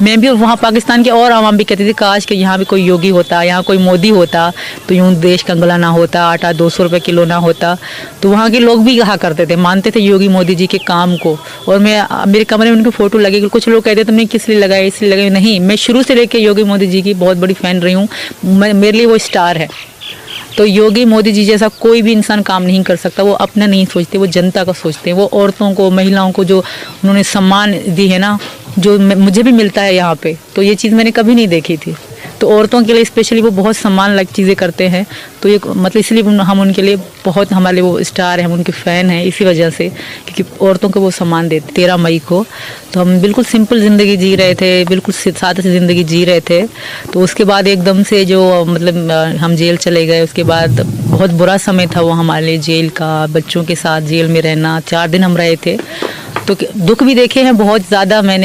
मैं भी वहाँ पाकिस्तान के और आवाम भी कहते थे काश कि यहाँ भी कोई योगी होता, यहाँ कोई मोदी होता तो यूँ देश कंगला ना होता, आटा 200 रुपये किलो ना होता। तो वहाँ के लोग भी कहा करते थे, मानते थे योगी मोदी जी के काम को। और मैं मेरे कमरे में उनकी फ़ोटो लगी, कुछ लोग कहते तुमने किस लिए लगाई, इसलिए लगाई। नहीं, मैं शुरू से लेकर योगी मोदी जी की बहुत बड़ी फ़ैन रही हूँ, मेरे लिए वो स्टार है। तो योगी मोदी जी जैसा कोई भी इंसान काम नहीं कर सकता। वो अपना नहीं सोचते, वो जनता का सोचते हैं। वो औरतों को, महिलाओं को जो उन्होंने सम्मान दी है ना, जो मुझे भी मिलता है यहाँ पे, तो ये चीज़ मैंने कभी नहीं देखी थी। तो औरतों के लिए स्पेशली वो बहुत सम्मान लायक चीज़ें करते हैं। तो ये मतलब इसलिए हम उनके लिए बहुत, हमारे लिए वो स्टार है, हम उनके फ़ैन हैं इसी वजह से, क्योंकि औरतों को वो सम्मान देते। 13 मई को तो हम बिल्कुल सिंपल ज़िंदगी जी रहे थे, बिल्कुल सादा सी ज़िंदगी जी रहे थे। तो उसके बाद एकदम से जो मतलब हम जेल चले गए, उसके बाद बहुत बुरा समय था वो हमारे लिए, जेल का, बच्चों के साथ जेल में रहना। 4 दिन हम रहे थे। तो दुख भी देखे हैं बहुत ज़्यादा मैं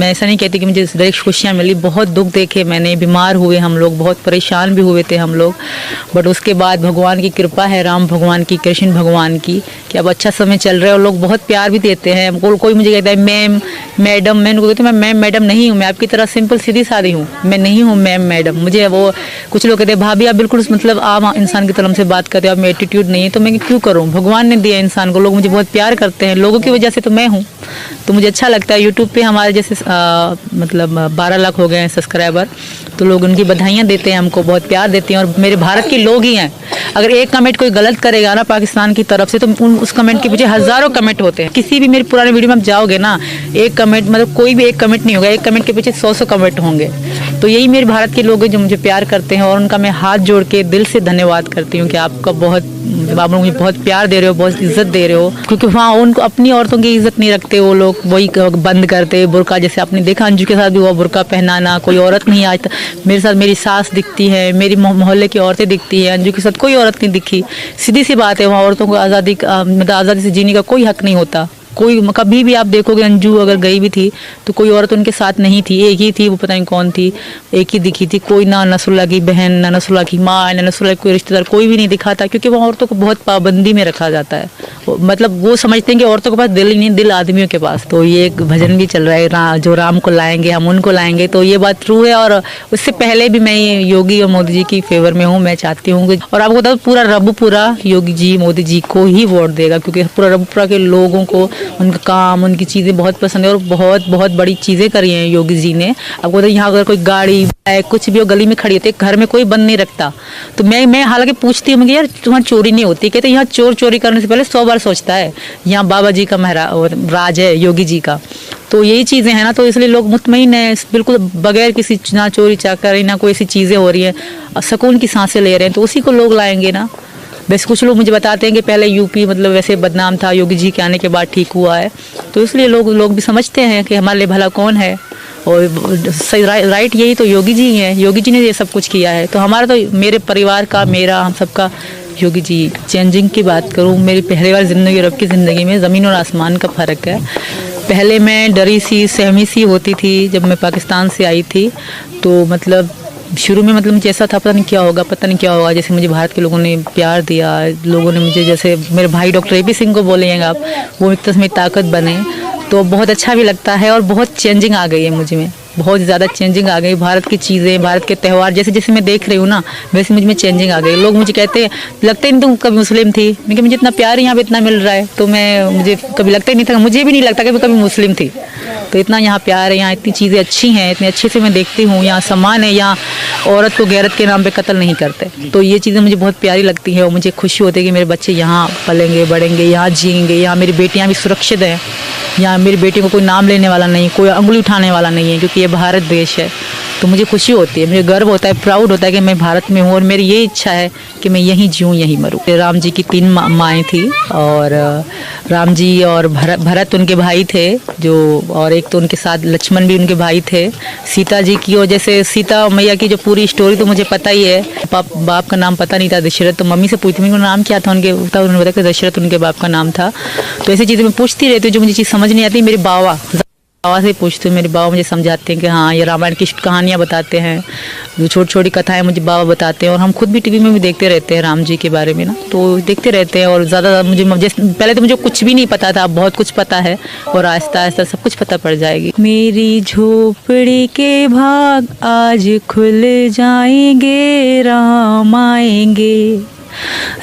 ऐसा नहीं कहती कि मुझे डायरेक्ट खुशियाँ मिली, बहुत दुख देखे मैंने, बीमार हुए हम लोग, बहुत परेशान भी हुए थे हम लोग। बट उसके बाद भगवान की कृपा है, राम भगवान की, कृष्ण भगवान की, कि अब अच्छा समय चल रहा है और लोग बहुत प्यार भी देते हैं। कोई मुझे कहता है मैम, मैडम, मैं उनको कहती हूँ मैं मैम मैडम नहीं हूँ, मैं आपकी तरह सिंपल सीधी सादी हूँ, मैं नहीं हूँ मैम मैडम। मुझे वो कुछ लोग कहते हैं भाभी आप बिल्कुल मतलब आम इंसान की तरह से बात करते हो, आप में एटीट्यूड नहीं है। तो मैं क्यों करूँ, भगवान ने दिया इंसान को, लोग मुझे बहुत प्यार करते हैं, लोगों की वजह से तो मैं हूँ। तो मुझे अच्छा लगता है। यूट्यूब पे हमारे जैसे मतलब 12 लाख हो गए हैं सब्सक्राइबर, तो लोग उनकी बधाइयाँ देते हैं, हमको बहुत प्यार देते हैं। और मेरे भारत के लोग ही हैं। अगर एक कमेंट कोई गलत करेगा ना पाकिस्तान की तरफ से, तो उस कमेंट के पीछे हज़ारों कमेंट होते हैं। किसी भी मेरे पुराने वीडियो में आप जाओगे ना, एक कमेंट मतलब कोई भी एक कमेंट नहीं होगा, एक कमेंट के पीछे 100 कमेंट होंगे। तो यही मेरे भारत के लोग हैं जो मुझे प्यार करते हैं, और उनका मैं हाथ जोड़ के दिल से धन्यवाद करती हूँ कि आपका बहुत, आप लोग मुझे बहुत प्यार दे रहे हो, बहुत इज्जत दे रहे हो। क्योंकि वहाँ उनको अपनी औरतों की इज्जत नहीं रखते वो लोग, वही बंद करते बुर्का। जैसे आपने देखा अंजू के साथ भी हुआ, बुर्का पहनाना, कोई औरत नहीं आज तक मेरे साथ, मेरी सास दिखती है, मेरी मोहल्ले की औरतें दिखती हैं, अंजू के साथ कोई औरत नहीं दिखी। सीधी सी बात है, वहाँ औरतों को आज़ादी मतलब आज़ादी से जीने का कोई हक नहीं होता। कोई कभी भी आप देखोगे, अंजू अगर गई भी थी तो कोई औरत उनके साथ नहीं थी, एक ही थी, वो पता नहीं कौन थी, एक ही दिखी थी। कोई ना नसरुल्लाह की बहन, ना नसरुल्लाह की माँ, ना नसरुल्लाह कोई रिश्तेदार, कोई भी नहीं दिखा था। क्योंकि वहाँ औरतों को बहुत पाबंदी में रखा जाता है। मतलब वो समझते हैं कि औरतों के पास दिल ही नहीं, दिल आदमियों के पास। तो ये एक भजन भी चल रहा है, जो राम को लाएंगे हम उनको लाएंगे। तो ये बात ट्रू है। और उससे पहले भी मैं योगी और मोदी जी की फेवर में हूँ। मैं चाहती हूँ, और आपको बता पूरा रबपुरा योगी जी, मोदी जी को ही वोट देगा, क्योंकि पूरा रबपुरा के लोगों को उनका काम, उनकी चीज़ें बहुत पसंद है। और बहुत बहुत बड़ी चीज़ें करी हैं योगी जी ने। आपको पता है यहाँ अगर कोई गाड़ी कुछ भी हो गली में खड़ी होती है, घर में कोई बंद नहीं रखता। तो मैं हालांकि पूछती हूँ, यार तुम्हारी चोरी नहीं होती? कहते यहाँ चोर चोरी करने से पहले 100 बार सोचता है। यहाँ बाबा जी का राज है, योगी जी का। तो यही चीज़ें हैं ना, तो इसलिए लोग मुतमईन हैं, बिल्कुल बगैर किसी ना चोरी चाकरी, ना कोई ऐसी चीज़ें हो रही हैं, सुकून की सांसें ले रहे हैं। तो उसी को लोग लाएंगे ना। वैसे कुछ लोग मुझे बताते हैं कि पहले यूपी मतलब वैसे बदनाम था, योगी जी के आने के बाद ठीक हुआ है। तो इसलिए लोग भी समझते हैं कि हमारे लिए भला कौन है, और सही राइट यही तो योगी जी हैं। योगी जी ने ये सब कुछ किया है। तो हमारा तो, मेरे परिवार का, मेरा, हम सबका योगी जी। चेंजिंग की बात करूँ, मेरी पहली बार ज़िंदगी और अब की ज़िंदगी में ज़मीन और आसमान का फ़र्क है। पहले मैं डरी सी, सहमी सी होती थी जब मैं पाकिस्तान से आई थी। तो मतलब शुरू में मतलब मुझे ऐसा था पता नहीं क्या होगा, पता नहीं क्या होगा। जैसे मुझे भारत के लोगों ने प्यार दिया, लोगों ने मुझे, जैसे मेरे भाई डॉक्टर AP सिंह को बोलेंगे आप, वो एक तरह में ताकत बने, तो बहुत अच्छा भी लगता है। और बहुत चेंजिंग आ गई है मुझ में, बहुत ज़्यादा चेंजिंग आ गई। भारत की चीज़ें, भारत के त्यौहार जैसे जैसे मैं देख रही हूँ ना, वैसे मुझ में चेंजिंग आ गई। लोग मुझे कहते हैं लगता ही नहीं तुम कभी मुस्लिम थी। लेकिन मुझे इतना प्यार यहाँ पे इतना मिल रहा है, तो मुझे कभी लगता ही नहीं था, मुझे भी नहीं लगता कि मैं कभी मुस्लिम थी। तो इतना यहाँ प्यार है, यहाँ इतनी चीज़ें अच्छी हैं, इतने अच्छे से मैं देखती हूँ। यहाँ सम्मान है, यहाँ औरत को गैरत के नाम पे कत्ल नहीं करते। तो ये चीज़ें मुझे बहुत प्यारी लगती है। और मुझे खुशी होती है कि मेरे बच्चे यहाँ पलेंगे बढ़ेंगे, यहाँ जिएंगे, यहाँ मेरी बेटियाँ भी सुरक्षित हैं। यहाँ मेरी बेटी को कोई नाम लेने वाला नहीं, कोई अंगुली उठाने वाला नहीं है, क्योंकि ये भारत देश है। तो मुझे खुशी होती है, मुझे गर्व होता है, प्राउड होता है कि मैं भारत में हूँ। और मेरी ये इच्छा है कि मैं यहीं जीऊँ, यहीं मरूँ। राम जी की 3 माएँ थी, और राम जी और भरत उनके भाई थे जो, और एक तो उनके साथ लक्ष्मण भी उनके भाई थे। सीता जी की, और जैसे सीता मैया की जो पूरी स्टोरी तो मुझे पता ही है। बाप का नाम पता नहीं था, दशरथ। तो मम्मी से पूछती उनका नाम क्या था, उन्होंने बताया कि दशरथ उनके बाप का नाम था। तो ऐसी चीज़ें मैं पूछती रहती हूँ जो मुझे चीज़ समझ नहीं आती। मेरे बाबा बाबा से पूछती हूँ, मेरे बाबा मुझे समझाते हैं कि हाँ ये रामायण की कहानियाँ बताते हैं, जो छोटी छोटी कथाएं मुझे बाबा बताते हैं। और हम खुद भी टीवी में भी देखते रहते हैं राम जी के बारे में ना, तो देखते रहते हैं। और ज़्यादा मुझे पहले तो मुझे कुछ भी नहीं पता था, अब बहुत कुछ पता है और आहिस्ता आहिस्ता सब कुछ पता पड़ जाएगी। मेरी झोपड़ी के भाग आज खुल जाएंगे, राम आएंगे,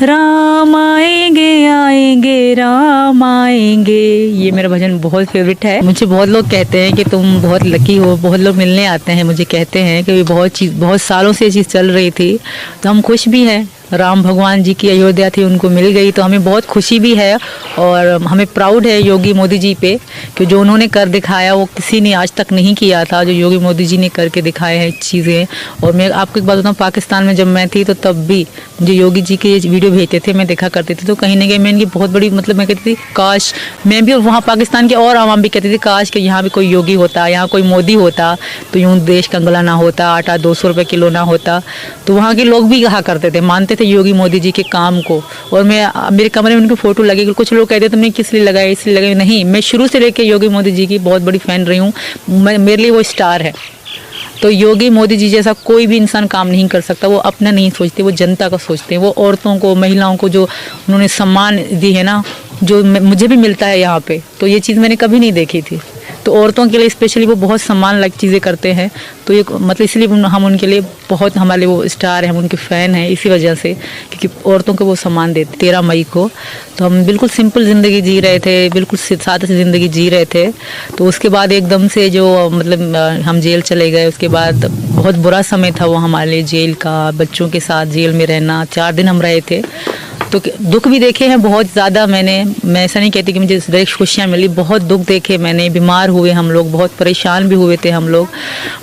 राम आएंगे, आएंगे राम आएंगे। ये मेरा भजन बहुत फेवरेट है। मुझे बहुत लोग कहते हैं कि तुम बहुत लकी हो, बहुत लोग मिलने आते हैं मुझे कहते हैं कि बहुत सालों से ये चीज़ चल रही थी। तो हम खुश भी हैं, राम भगवान जी की अयोध्या थी उनको मिल गई, तो हमें बहुत खुशी भी है। और हमें प्राउड है योगी मोदी जी पे कि जो उन्होंने कर दिखाया वो किसी ने आज तक नहीं किया था, जो योगी मोदी जी ने करके दिखाए हैं चीज़ें। और मैं आपको एक बात बताऊँ, पाकिस्तान में जब मैं थी तो तब भी मुझे योगी जी के वीडियो भेजते थे, मैं देखा करती थी। तो कहीं ना कहीं मैं इनकी बहुत बड़ी मैं कहती थी काश मैं भी, और वहाँ पाकिस्तान के और आवाम भी कहती थी काश कि यहाँ भी कोई योगी होता, यहाँ कोई मोदी होता तो यूँ देश कंगला ना होता, आटा 200 रुपये किलो ना होता। तो वहाँ के लोग भी कहा करते थे, मानते थे योगी मोदी जी के काम को। और मेरे कमरे में उनकी फ़ोटो लगी। कुछ लोग कहते तुमने किस लिए लगाई, इसलिए लगाई। नहीं, मैं शुरू से लेकर योगी मोदी जी की बहुत बड़ी फ़ैन रही हूँ। मेरे लिए वो स्टार है। तो योगी मोदी जी जैसा कोई भी इंसान काम नहीं कर सकता। वो अपना नहीं सोचते, वो जनता का सोचते हैं। वो औरतों को, महिलाओं को जो उन्होंने सम्मान दी है ना, जो मुझे भी मिलता है यहाँ पे, तो ये चीज़ मैंने कभी नहीं देखी थी। तो औरतों के लिए स्पेशली वो बहुत सम्मान लायक चीज़ें करते हैं। तो ये इसलिए हम उनके लिए बहुत, हमारे लिए वो स्टार है, हम उनके फ़ैन हैं इसी वजह से, क्योंकि औरतों को वो सम्मान देते। 13 मई को तो हम बिल्कुल सिंपल ज़िंदगी जी रहे थे, बिल्कुल सादा सी ज़िंदगी जी रहे थे। तो उसके बाद एकदम से जो हम जेल चले गए, उसके बाद बहुत बुरा समय था वो हमारे लिए, जेल का, बच्चों के साथ जेल में रहना। 4 दिन हम रहे थे। तो दुख भी देखे हैं बहुत ज़्यादा मैं ऐसा नहीं कहती कि मुझे डायरेक्ट खुशियाँ मिली, बहुत दुख देखे मैंने। बीमार हुए हम लोग, बहुत परेशान भी हुए थे हम लोग।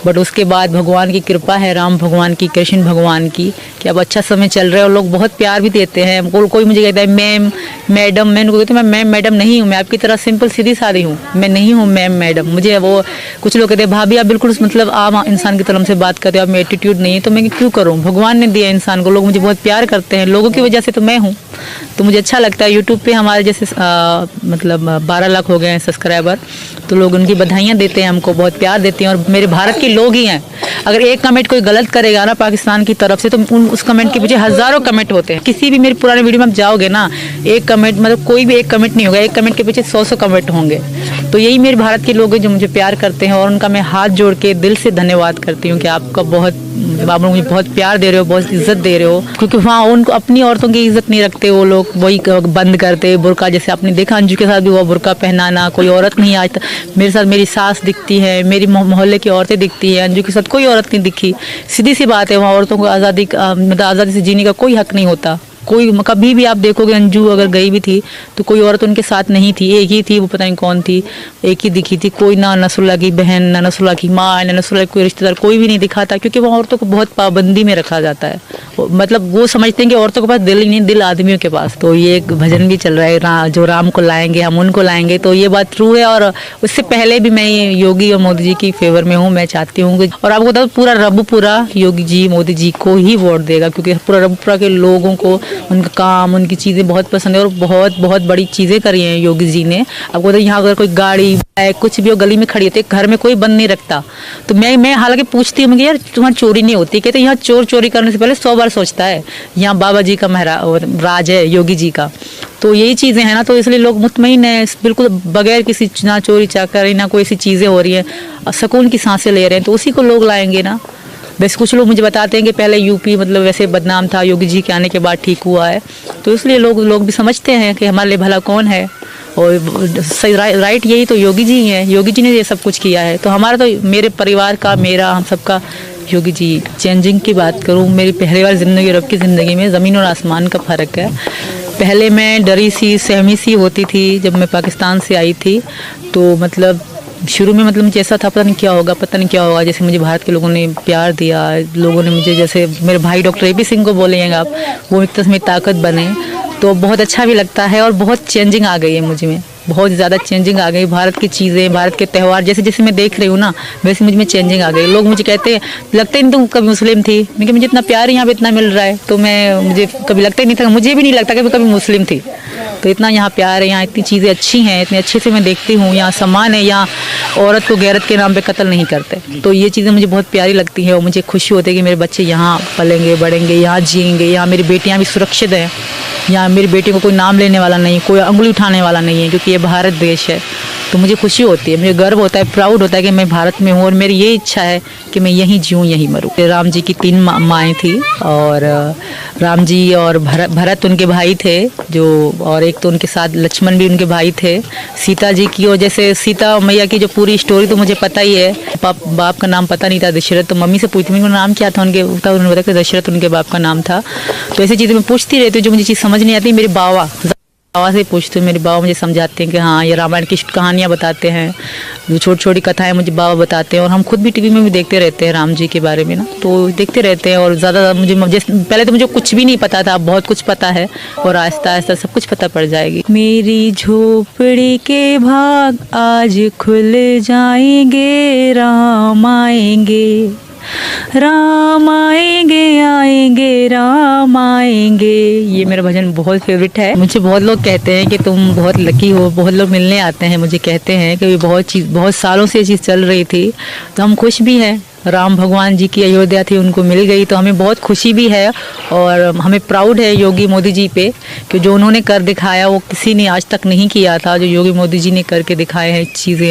बट उसके बाद भगवान की कृपा है, राम भगवान की, कृष्ण भगवान की, कि अब अच्छा समय चल रहा है और लोग बहुत प्यार भी देते हैं। कोई मुझे कहता है मैम, मैडम। मैं उनको कहती हूँ मैं मैम मैडम नहीं हूँ, मैं आपकी तरह सिंपल सीधी सादी हूँ, मैं नहीं हूँ मैम मैडम। मुझे वो कुछ लोग कहते हैं भाभी आप बिल्कुल आम इंसान की तरह से बात करते हो, आप में एटीट्यूड नहीं है। तो मैं क्यों करूँ, भगवान ने दिया इंसान को, लोग मुझे बहुत प्यार करते हैं, लोगों की वजह से तो मैं हूँ। तो मुझे अच्छा लगता है। यूट्यूब पे हमारे जैसे 12 लाख हो गए हैं सब्सक्राइबर, तो लोग उनकी बधाइयाँ देते हैं, हमको बहुत प्यार देते हैं। और मेरे भारत के लोग ही हैं। अगर एक कमेंट कोई गलत करेगा ना पाकिस्तान की तरफ से, तो उस कमेंट के पीछे हज़ारों कमेंट होते हैं। किसी भी मेरे पुराने वीडियो में आप जाओगे ना, एक कमेंट कोई भी एक कमेंट नहीं होगा, एक कमेंट के पीछे 100 कमेंट होंगे। तो यही मेरे भारत के लोग हैं जो मुझे प्यार करते हैं। और उनका मैं हाथ जोड़ के दिल से धन्यवाद करती हूँ कि आपका आप मुझे बहुत प्यार दे रहे हो, बहुत इज्जत दे रहे हो। क्योंकि वहाँ उनको अपनी औरतों की इज्जत नहीं रखते वो लोग, वही बंद करते बुर्का। जैसे आपने देखा अंजू के साथ भी हुआ, बुर्का पहनाना। कोई औरत नहीं आज तक मेरे साथ, मेरी सास दिखती है, मेरी मोहल्ले की औरतें दिखती है, अंजू के साथ कोई औरत नहीं दिखी। सीधी सी बात है, वहाँ औरतों को आज़ादी से जीने का कोई हक नहीं होता। कोई कभी भी आप देखोगे, अंजू अगर गई भी थी तो कोई औरत उनके साथ नहीं थी, एक ही थी, वो पता नहीं कौन थी, एक ही दिखी थी। कोई ना नसरुल्लाह की बहन, ना नसरुल्लाह की माँ, ना नसरुल्लाह कोई रिश्तेदार, कोई भी नहीं दिखा था। क्योंकि वहाँ औरतों को बहुत पाबंदी में रखा जाता है। वो समझते हैं कि औरतों के पास दिल ही नहीं, दिल आदमियों के पास। तो ये एक भजन भी चल रहा है, जो राम को लाएंगे हम उनको लाएंगे। तो ये बात ट्रू है। और उससे पहले भी मैं योगी और मोदी जी की फेवर में हूँ। मैं चाहती हूँ, और आपको बता पूरा रबपुरा योगी जी मोदी जी को ही वोट देगा, क्योंकि पूरा रबपुरा के लोगों को उनका काम, उनकी चीज़ें बहुत पसंद है। और बहुत बहुत बड़ी चीज़ें करी हैं योगी जी ने। आपको पता है यहाँ अगर कोई गाड़ी कुछ भी हो गली में खड़ी होती है, घर में कोई बंद नहीं रखता। तो मैं हालांकि पूछती हूँ कि यार तुम्हारी चोरी नहीं होती, कहते यहाँ चोर चोरी करने से पहले 100 बार सोचता है। यहाँ बाबा जी का राज है, योगी जी का। तो यही चीज़ें हैं ना, तो इसलिए लोग मुतमईन है, बिल्कुल बगैर किसी ना चोरी चाकरी ना कोई ऐसी चीज़ें हो रही हैं, सुकून की सांसें ले रहे हैं। तो उसी को लोग लाएंगे ना। वैसे कुछ लोग मुझे बताते हैं कि पहले यूपी वैसे बदनाम था, योगी जी के आने के बाद ठीक हुआ है। तो इसलिए लोग भी समझते हैं कि हमारे लिए भला कौन है, और सही राइट यही तो योगी जी हैं। योगी जी ने ये सब कुछ किया है। तो हमारा तो, मेरे परिवार का, मेरा, हम सबका योगी जी। चेंजिंग की बात करूँ, मेरी पहली बार ज़िंदगी और अब की ज़िंदगी में ज़मीन और आसमान का फ़र्क है। पहले मैं डरी सी, सहमी सी होती थी जब मैं पाकिस्तान से आई थी। तो शुरू में मुझे ऐसा था पता नहीं क्या होगा। जैसे मुझे भारत के लोगों ने प्यार दिया, लोगों ने मुझे, जैसे मेरे भाई डॉक्टर AP सिंह को बोलेंगे आप, वो एक तरह से मेरी ताकत बने। तो बहुत अच्छा भी लगता है और बहुत चेंजिंग आ गई है मुझ में। बहुत ज़्यादा चेंजिंग आ गई। भारत की चीज़ें, भारत के त्यौहार जैसे जैसे मैं देख रही हूँ ना, वैसे मुझ में चेंजिंग आ गई। लोग मुझे कहते हैं, लगता ही नहीं तुम कभी मुस्लिम थी, लेकिन मुझे इतना प्यार यहाँ पे इतना मिल रहा है, तो मुझे कभी लगता ही नहीं था, मुझे भी नहीं लगता कि मैं कभी मुस्लिम थी। तो इतना यहाँ प्यार है, यहाँ इतनी चीज़ें अच्छी हैं, इतने अच्छे से मैं देखती हूँ, यहाँ सम्मान है, यहाँ औरत को गैरत के नाम पे कत्ल नहीं करते। तो ये चीज़ें मुझे बहुत प्यारी लगती है और मुझे खुशी होती है कि मेरे बच्चे यहाँ पलेंगे बढ़ेंगे, यहाँ जिएंगे, यहाँ मेरी बेटियाँ भी सुरक्षित हैं, यहाँ मेरी बेटी को कोई नाम लेने वाला नहीं, कोई अंगुली उठाने वाला नहीं है, क्योंकि ये भारत देश है। तो मुझे खुशी होती है, मुझे गर्व होता है, प्राउड होता है कि मैं भारत में हूँ और मेरी ये इच्छा है कि मैं यहीं जीऊँ, यहीं मरूँ। राम जी की 3 माएँ थी और राम जी और भरत उनके भाई थे जो, और एक तो उनके साथ लक्ष्मण भी उनके भाई थे। सीता जी की, और जैसे सीता मैया की जो पूरी स्टोरी तो मुझे पता ही है। बाप का नाम पता नहीं था, दशरथ। तो मम्मी से पूछती उनका नाम क्या था, उन्होंने बताया कि दशरथ उनके बाप का नाम था। तो ऐसी चीज़ें मैं पूछती रहती हूँ जो मुझे चीज़ समझ नहीं आती। मेरे बाबा से पूछते हैं, मेरे बाबा मुझे समझाते हैं कि हाँ, ये रामायण की कहानियाँ बताते हैं, जो छोटी छोटी कथाएं मुझे बाबा बताते हैं। और हम खुद भी टीवी में भी देखते रहते हैं राम जी के बारे में ना, तो देखते रहते हैं। और ज़्यादा मुझे पहले तो मुझे कुछ भी नहीं पता था, अब बहुत कुछ पता है और आहिस्ता आहिस्ता सब कुछ पता पड़ जाएगी। मेरी झोपड़ी के भाग आज खुल जाएंगे, राम आएंगे, राम आएंगे, आएंगे राम आएंगे। ये मेरा भजन बहुत फेवरेट है। मुझे बहुत लोग कहते हैं कि तुम बहुत लकी हो, बहुत लोग मिलने आते हैं, मुझे कहते हैं कि बहुत सालों से ये चीज़ चल रही थी। तो हम खुश भी हैं, राम भगवान जी की अयोध्या थी, उनको मिल गई, तो हमें बहुत खुशी भी है। और हमें प्राउड है योगी मोदी जी पे कि जो उन्होंने कर दिखाया वो किसी ने आज तक नहीं किया था, जो योगी मोदी जी ने करके दिखाए हैं चीज़ें।